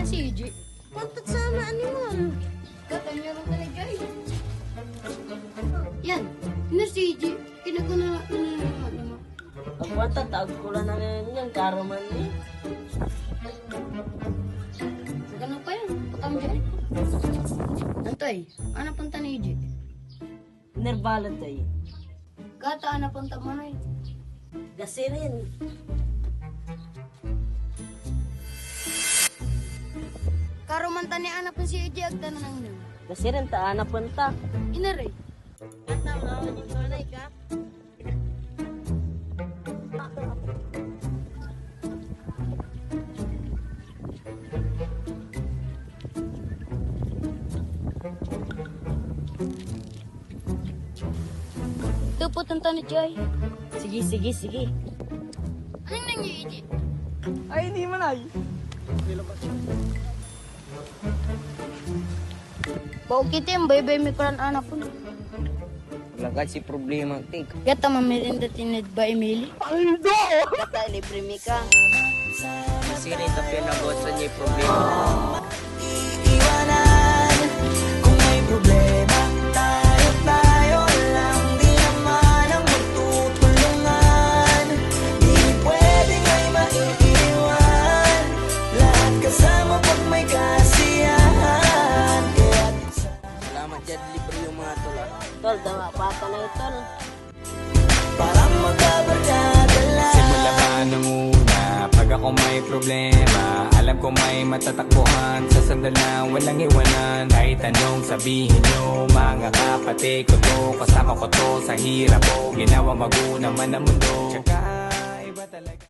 si EJ. Dapat sama animal. Katanya lang talaga eh. Yan, ina si EJ. Kinagana mo. Pagwata, taag ko lang na ngayon yan, karoman eh. Ganun pa yan, putang dyan. Antoy, ano punta ni EJ? Nervalo tayo. Kata, ano punta mo na eh? Gasirin. Karumanta ni anak pa si EJ agda na nang nang. Gasirin, taan na punta. Inaray. Kata, maawan yung nanay ka. Ito po tunta ni Joy. Sige, sige, sige. Anong nang EJ? Ay, hindi man ay. Bau kita yung bay-bay may kuran anak po. Lagad si problema, tik. Gata mamirinda tinid ba Emily? Kata, libre mi ka. Kasi rin ito pinagot sa niya problema. Kung may problema, tayo lang di naman ang magtutulungan. Di pwedeng may maiiwan, lahat kasama pag may kasiyahan. Salamat dyan, libre yung mga tula. Tol, dawa bata na ito. Parang magkabarkada lang. Simula pa nung una, pag ako may problema, alam ko may matatakbuhan. Sa sandal na walang iwanan, kahit anong sabihin nyo, mga kapatid ko to, kasama ko to sa hirap ko, ginawa magunang man ang mundo. Tsaka iba talaga.